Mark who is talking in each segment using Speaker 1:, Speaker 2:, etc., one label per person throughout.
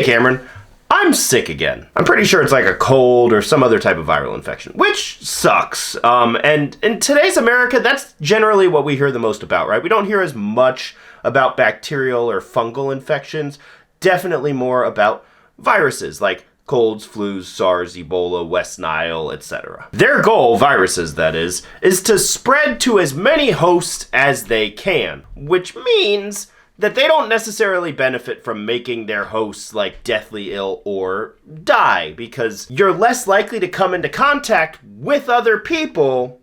Speaker 1: Cameron, I'm sick again. I'm pretty sure it's like a cold or some other type of viral infection, which sucks. And in today's America, that's generally what we hear the most about, right? We don't hear as much about bacterial or fungal infections, definitely more about viruses like colds, flus, SARS, Ebola, West Nile, etc. Their goal, viruses that is to spread to as many hosts as they can, which means that they don't necessarily benefit from making their hosts like deathly ill or die, because you're less likely to come into contact with other people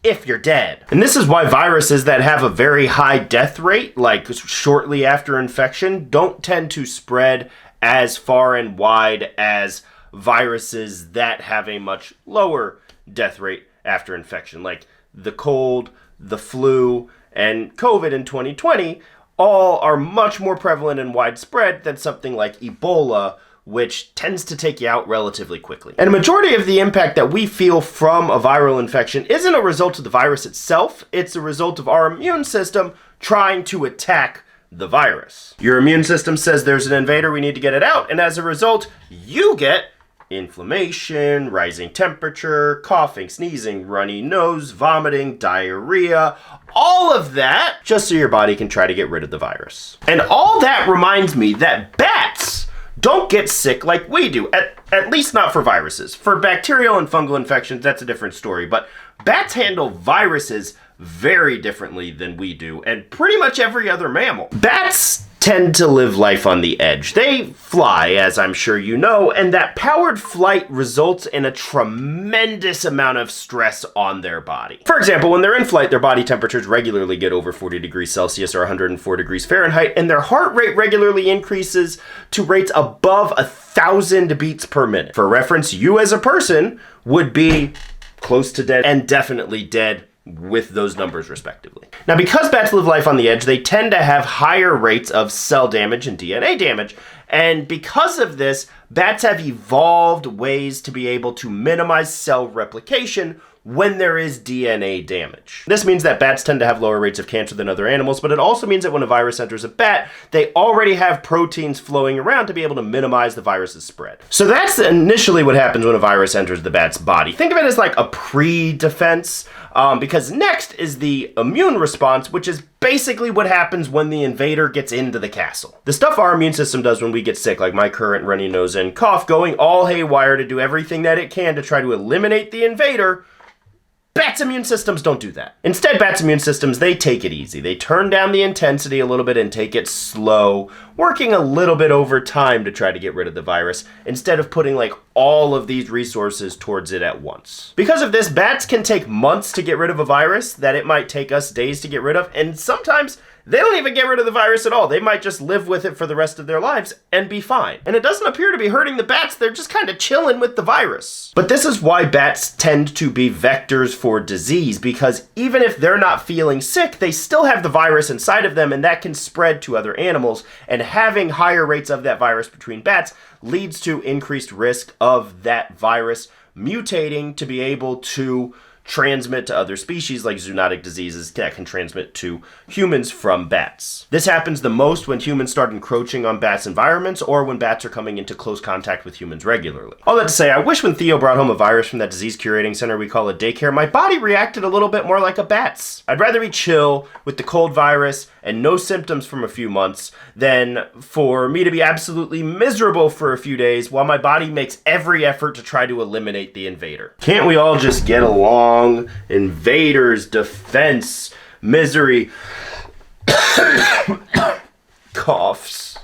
Speaker 1: if you're dead. And this is why viruses that have a very high death rate, like shortly after infection, don't tend to spread as far and wide as viruses that have a much lower death rate after infection, like the cold, the flu, and COVID in 2020, all are much more prevalent and widespread than something like Ebola, which tends to take you out relatively quickly. And a majority of the impact that we feel from a viral infection isn't a result of the virus itself, it's a result of our immune system trying to attack the virus. Your immune system says there's an invader, we need to get it out, and as a result, you get inflammation, rising temperature, coughing, sneezing, runny nose, vomiting, diarrhea, all of that just so your body can try to get rid of the virus. And all that reminds me that bats don't get sick like we do, at least not for viruses. For bacterial and fungal infections, that's a different story, but bats handle viruses very differently than we do, and pretty much every other mammal. Bats tend to live life on the edge. They fly, as I'm sure you know, and that powered flight results in a tremendous amount of stress on their body. For example, when they're in flight, their body temperatures regularly get over 40 degrees Celsius or 104 degrees Fahrenheit, and their heart rate regularly increases to rates above 1,000 beats per minute. For reference, you as a person would be close to dead and definitely dead with those numbers respectively. Now, because bats live life on the edge, they tend to have higher rates of cell damage and DNA damage. And because of this, bats have evolved ways to be able to minimize cell replication when there is DNA damage. This means that bats tend to have lower rates of cancer than other animals, but it also means that when a virus enters a bat, they already have proteins flowing around to be able to minimize the virus's spread. So that's initially what happens when a virus enters the bat's body. Think of it as like a pre-defense, because next is the immune response, which is basically what happens when the invader gets into the castle. The stuff our immune system does when we get sick, like my current runny nose and cough, going all haywire to do everything that it can to try to eliminate the invader, bats' immune systems don't do that. Instead, bats' immune systems, they take it easy. They turn down the intensity a little bit and take it slow, working a little bit over time to try to get rid of the virus, instead of putting like all of these resources towards it at once. Because of this, bats can take months to get rid of a virus that it might take us days to get rid of, and sometimes they don't even get rid of the virus at all. They might just live with it for the rest of their lives and be fine. And it doesn't appear to be hurting the bats. They're just kind of chilling with the virus. But this is why bats tend to be vectors for disease, because even if they're not feeling sick, they still have the virus inside of them, and that can spread to other animals. And having higher rates of that virus between bats leads to increased risk of that virus mutating to be able to transmit to other species, like zoonotic diseases that can transmit to humans from bats. This happens the most when humans start encroaching on bats' environments, or when bats are coming into close contact with humans regularly. All that to say, I wish when Theo brought home a virus from that disease curating center we call a daycare, my body reacted a little bit more like a bat's. I'd rather be chill with the cold virus and no symptoms from a few months than for me to be absolutely miserable for a few days while my body makes every effort to try to eliminate the invader. Can't we all just get along? Invaders, defense, misery, coughs.